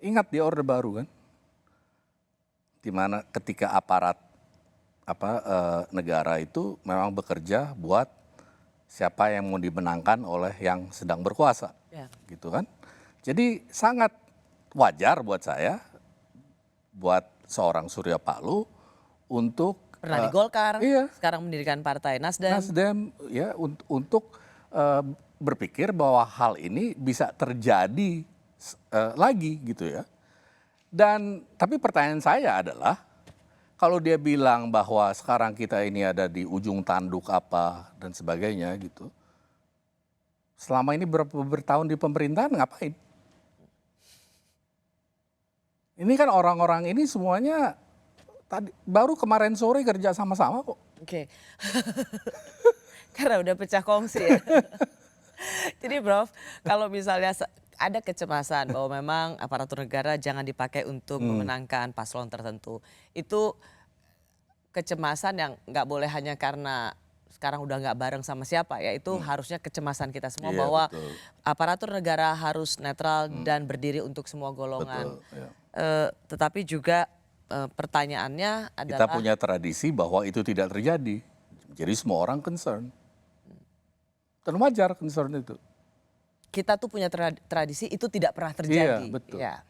[SPEAKER 11] Ingat di Orde Baru kan, dimana ketika aparat negara itu memang bekerja buat siapa yang mau dimenangkan oleh yang sedang berkuasa, gitu kan. Jadi sangat wajar buat saya, buat seorang Surya Paloh untuk
[SPEAKER 1] pernah di Golkar, sekarang mendirikan partai Nasdem
[SPEAKER 11] ya, untuk berpikir bahwa hal ini bisa terjadi lagi gitu ya. Dan tapi pertanyaan saya adalah, kalau dia bilang bahwa sekarang kita ini ada di ujung tanduk apa dan sebagainya gitu, selama ini bertahun di pemerintahan ngapain? Ini kan orang-orang ini semuanya baru kemarin sore kerja sama-sama kok.
[SPEAKER 1] Oke. Karena udah pecah kongsi ya. Jadi Prof, kalau misalnya ada kecemasan bahwa memang aparatur negara jangan dipakai untuk memenangkan paslon tertentu. Itu kecemasan yang nggak boleh hanya karena sekarang udah nggak bareng sama siapa ya, itu harusnya kecemasan kita semua bahwa aparatur negara harus netral dan berdiri untuk semua golongan. Betul, tetapi juga pertanyaannya adalah,
[SPEAKER 11] kita punya tradisi bahwa itu tidak terjadi. Jadi semua orang concern. Dan wajar concern itu.
[SPEAKER 1] Kita tuh punya tradisi itu tidak pernah terjadi.
[SPEAKER 11] Iya, betul.
[SPEAKER 1] Ya.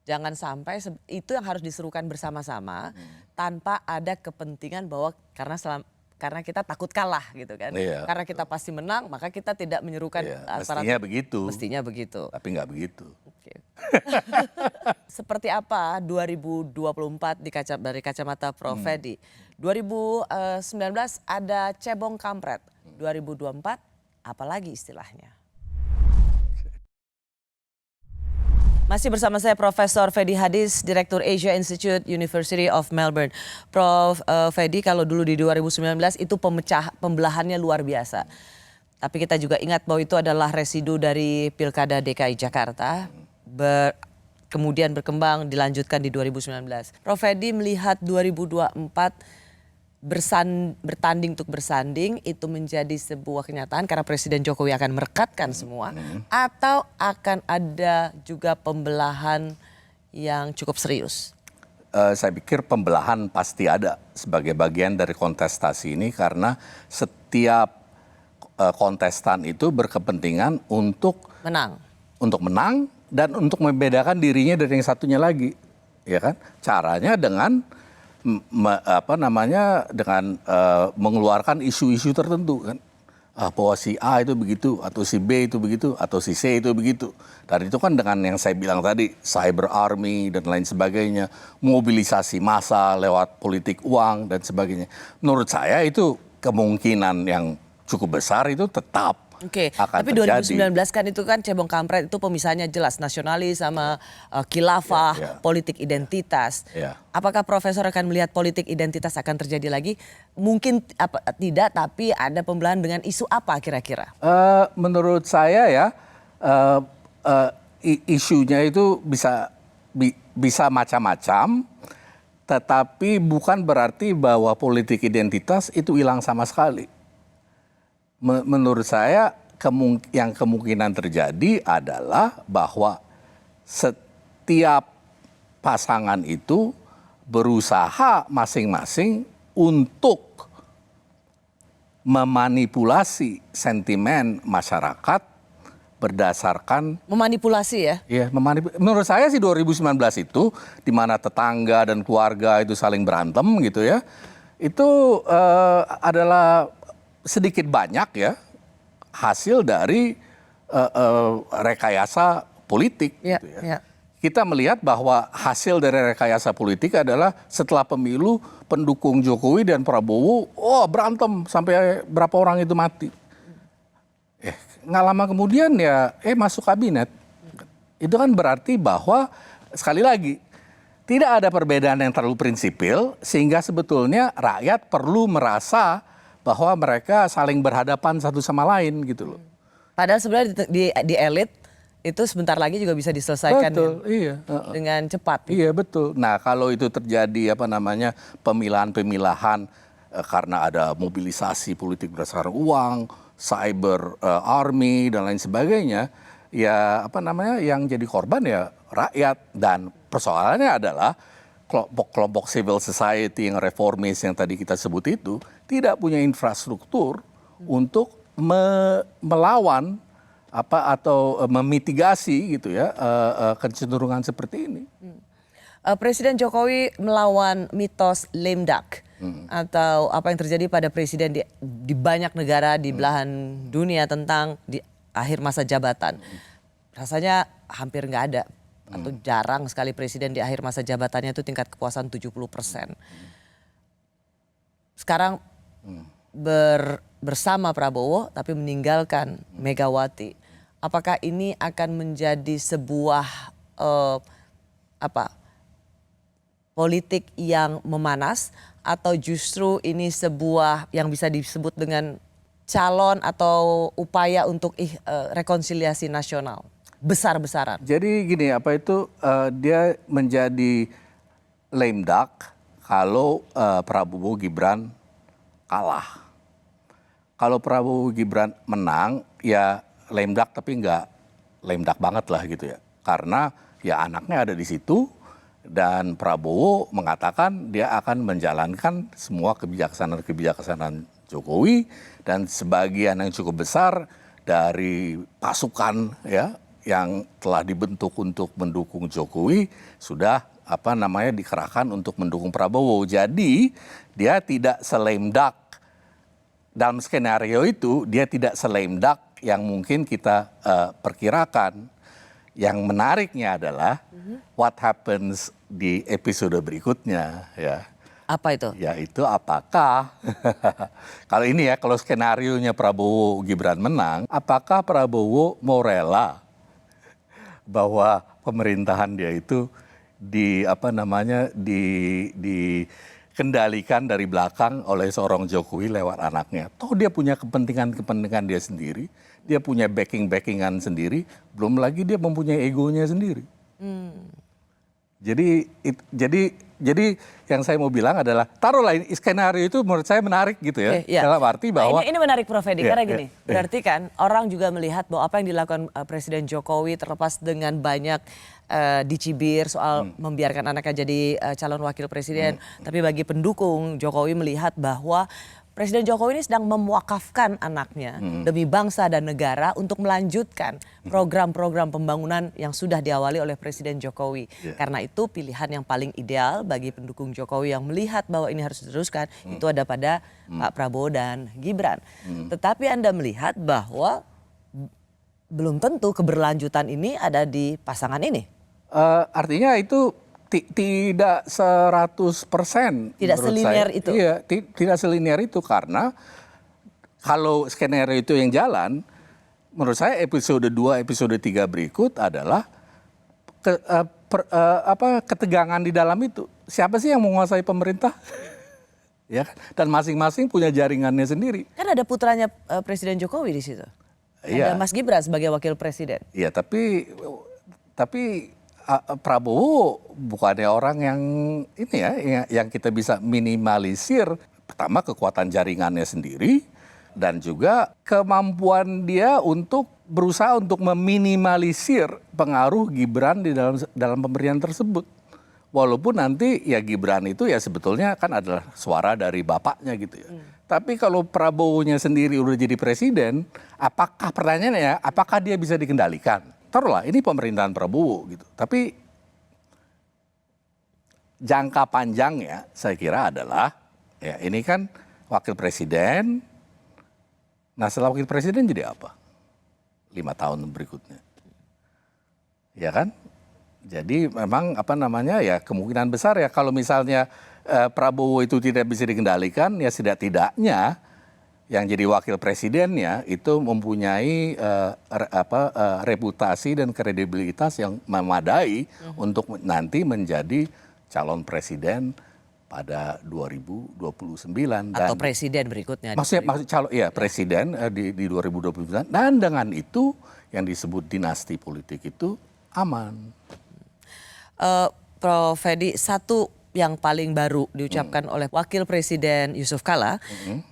[SPEAKER 1] Jangan sampai itu yang harus diserukan bersama-sama tanpa ada kepentingan bahwa karena karena kita takut kalah gitu kan. Karena kita pasti menang, maka kita tidak menyerukan
[SPEAKER 11] mestinya begitu.
[SPEAKER 1] Mestinya begitu.
[SPEAKER 11] Tapi nggak begitu.
[SPEAKER 1] Seperti apa 2024 dari kacamata Prof. Fedi? 2019 ada cebong kampret. 2024 apalagi istilahnya? Masih bersama saya Profesor Fedi Hadis, Direktur Asia Institute University of Melbourne. Prof. Fedi, kalau dulu di 2019 itu pembelahannya luar biasa. Tapi kita juga ingat bahwa itu adalah residu dari Pilkada DKI Jakarta. Kemudian berkembang dilanjutkan di 2019. Prof. Fedi melihat 2024 bertanding untuk bersanding itu menjadi sebuah kenyataan karena Presiden Jokowi akan merekatkan semua, atau akan ada juga pembelahan yang cukup serius?
[SPEAKER 11] Saya pikir pembelahan pasti ada sebagai bagian dari kontestasi ini karena setiap kontestan itu berkepentingan untuk menang dan untuk membedakan dirinya dari yang satunya lagi, ya kan? Caranya dengan dengan mengeluarkan isu-isu tertentu kan, bahwa si A itu begitu, atau si B itu begitu, atau si C itu begitu. Dan itu kan dengan yang saya bilang tadi, cyber army dan lain sebagainya, mobilisasi massa lewat politik uang dan sebagainya. Menurut saya itu kemungkinan yang cukup besar itu tetap.
[SPEAKER 1] Oke, tapi 2019 kan itu kan cebong kampret itu pemisahnya jelas, nasionalis sama khilafah, politik identitas. Apakah Profesor akan melihat politik identitas akan terjadi lagi? Mungkin tidak, tapi ada pembelahan dengan isu apa kira-kira?
[SPEAKER 11] Menurut saya ya, isunya itu bisa macam-macam, tetapi bukan berarti bahwa politik identitas itu hilang sama sekali. Menurut saya yang kemungkinan terjadi adalah bahwa setiap pasangan itu berusaha masing-masing untuk memanipulasi sentimen masyarakat berdasarkan
[SPEAKER 1] memanipulasi ya?
[SPEAKER 11] Iya, menurut saya sih 2019 itu di mana tetangga dan keluarga itu saling berantem gitu ya. Itu adalah sedikit banyak ya hasil dari rekayasa politik. Gitu ya. Kita melihat bahwa hasil dari rekayasa politik adalah setelah pemilu pendukung Jokowi dan Prabowo berantem sampai berapa orang itu mati. Nggak lama kemudian ya masuk kabinet. Itu kan berarti bahwa sekali lagi tidak ada perbedaan yang terlalu prinsipil sehingga sebetulnya rakyat perlu merasa bahwa mereka saling berhadapan satu sama lain gitu loh.
[SPEAKER 1] Padahal sebenarnya di elit itu sebentar lagi juga bisa diselesaikan dengan cepat.
[SPEAKER 11] Iya betul. Nah kalau itu terjadi pemilahan-pemilahan karena ada mobilisasi politik berdasarkan uang, cyber army dan lain sebagainya, ya yang jadi korban ya rakyat. Dan persoalannya adalah kelompok civil society yang reformis yang tadi kita sebut itu tidak punya infrastruktur untuk melawan atau memitigasi gitu ya kecenderungan seperti ini.
[SPEAKER 1] Presiden Jokowi melawan mitos lame duck atau apa yang terjadi pada presiden di banyak negara di belahan dunia tentang di akhir masa jabatan. Rasanya hampir nggak ada. Atau jarang sekali presiden di akhir masa jabatannya itu tingkat kepuasan 70%. Sekarang bersama Prabowo tapi meninggalkan Megawati. Apakah ini akan menjadi sebuah politik yang memanas atau justru ini sebuah yang bisa disebut dengan calon atau upaya untuk rekonsiliasi nasional? Besar-besaran.
[SPEAKER 11] Jadi gini, dia menjadi lame duck kalau Prabowo Gibran kalah. Kalau Prabowo Gibran menang, ya lame duck tapi nggak lame duck banget lah gitu ya. Karena ya anaknya ada di situ dan Prabowo mengatakan dia akan menjalankan semua kebijaksanaan Jokowi dan sebagian yang cukup besar dari pasukan ya yang telah dibentuk untuk mendukung Jokowi sudah dikerahkan untuk mendukung Prabowo. Jadi dia tidak se-lame duck dalam skenario itu dia tidak se-lame duck yang mungkin kita perkirakan. Yang menariknya adalah what happens di episode berikutnya, ya.
[SPEAKER 1] Apa itu?
[SPEAKER 11] Yaitu apakah kalau ini ya, kalau skenarionya Prabowo Gibran menang, apakah Prabowo mau rela bahwa pemerintahan dia itu dikendalikan dari belakang oleh seorang Jokowi lewat anaknya. Toh dia punya kepentingan dia sendiri, dia punya backingan sendiri, belum lagi dia mempunyai egonya sendiri. Jadi yang saya mau bilang adalah taruhlah skenario itu menurut saya menarik gitu ya. Dalam arti bahwa
[SPEAKER 1] ini menarik Prof. Edi karena gini, berarti kan orang juga melihat bahwa apa yang dilakukan Presiden Jokowi terlepas dengan banyak dicibir soal membiarkan anaknya jadi calon wakil presiden, tapi bagi pendukung Jokowi melihat bahwa Presiden Jokowi ini sedang mewakafkan anaknya demi bangsa dan negara untuk melanjutkan program-program pembangunan yang sudah diawali oleh Presiden Jokowi. Karena itu pilihan yang paling ideal bagi pendukung Jokowi yang melihat bahwa ini harus diteruskan itu ada pada Pak Prabowo dan Gibran. Tetapi Anda melihat bahwa belum tentu keberlanjutan ini ada di pasangan ini.
[SPEAKER 11] Artinya itu tidak 100%.
[SPEAKER 1] Tidak selinier itu.
[SPEAKER 11] Iya, tidak selinier itu karena kalau skenario itu yang jalan, menurut saya episode 2, episode 3 berikut adalah ketegangan di dalam itu. Siapa sih yang menguasai pemerintah? Ya, dan masing-masing punya jaringannya sendiri.
[SPEAKER 1] Kan ada putranya Presiden Jokowi di situ.
[SPEAKER 11] Iya.
[SPEAKER 1] Ada Mas Gibran sebagai wakil presiden.
[SPEAKER 11] Iya, tapi Prabowo bukannya orang yang ini ya, yang kita bisa minimalisir. Pertama kekuatan jaringannya sendiri dan juga kemampuan dia untuk berusaha untuk meminimalisir pengaruh Gibran di dalam pemberian tersebut. Walaupun nanti ya Gibran itu ya sebetulnya kan adalah suara dari bapaknya gitu ya. Tapi kalau Prabowo-nya sendiri udah jadi presiden, apakah pertanyaannya apakah dia bisa dikendalikan? Taruhlah ini pemerintahan Prabowo gitu. Tapi jangka panjangnya saya kira adalah ya ini kan wakil presiden. Nah setelah wakil presiden jadi apa? 5 tahun berikutnya. Ya kan? Jadi memang ya kemungkinan besar ya kalau misalnya Prabowo itu tidak bisa dikendalikan ya tidak-tidaknya yang jadi wakil presidennya itu mempunyai reputasi dan kredibilitas yang memadai untuk nanti menjadi calon presiden pada 2029
[SPEAKER 1] atau presiden berikutnya.
[SPEAKER 11] Maksudnya calon presiden di 2029 dan dengan itu yang disebut dinasti politik itu aman.
[SPEAKER 1] Prof. Edi, satu yang paling baru diucapkan oleh Wakil Presiden Yusuf Kala,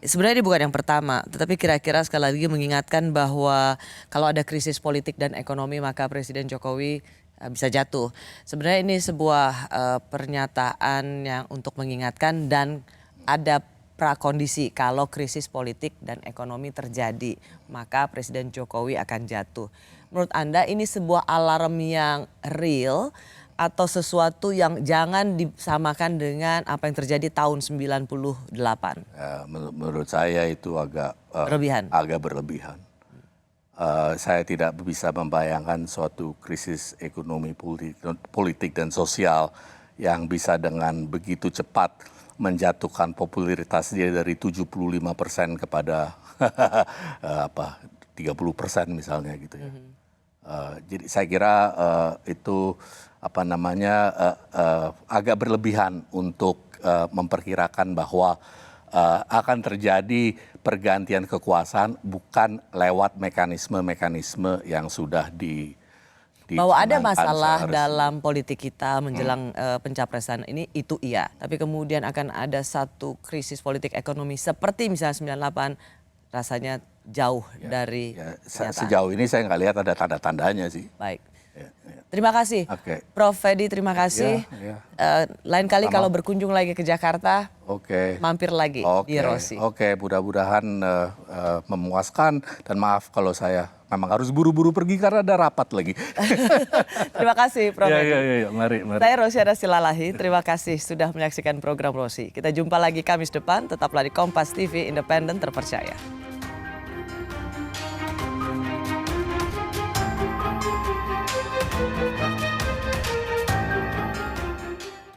[SPEAKER 1] sebenarnya ini bukan yang pertama, tetapi kira-kira sekali lagi mengingatkan bahwa kalau ada krisis politik dan ekonomi maka Presiden Jokowi bisa jatuh. Sebenarnya ini sebuah pernyataan yang untuk mengingatkan dan ada prakondisi kalau krisis politik dan ekonomi terjadi maka Presiden Jokowi akan jatuh. Menurut Anda ini sebuah alarm yang real atau sesuatu yang jangan disamakan dengan apa yang terjadi tahun 98?
[SPEAKER 11] Menurut saya itu agak berlebihan. Saya tidak bisa membayangkan suatu krisis ekonomi, politik dan sosial yang bisa dengan begitu cepat menjatuhkan popularitas dia dari 75% kepada 30% misalnya gitu ya. Jadi saya kira itu agak berlebihan untuk memperkirakan bahwa akan terjadi pergantian kekuasaan bukan lewat mekanisme-mekanisme yang sudah
[SPEAKER 1] bahwa ada masalah dalam politik kita menjelang pencapresan ini itu iya, tapi kemudian akan ada satu krisis politik ekonomi seperti misalnya 98 rasanya jauh dari
[SPEAKER 11] sejauh ini saya nggak lihat ada tanda-tandanya sih.
[SPEAKER 1] Baik. Terima kasih,
[SPEAKER 11] Oke.
[SPEAKER 1] Prof. Fedy, terima kasih. Lain kali kalau berkunjung lagi ke Jakarta, mampir lagi di Rosi.
[SPEAKER 11] Oke, mudah-mudahan memuaskan dan maaf kalau saya memang harus buru-buru pergi karena ada rapat lagi.
[SPEAKER 1] Terima kasih, Prof. Fedy.
[SPEAKER 11] Iya, mari.
[SPEAKER 1] Saya Rosyana Silalahi, terima kasih sudah menyaksikan program Rosi. Kita jumpa lagi Kamis depan, tetaplah di Kompas TV, independen terpercaya.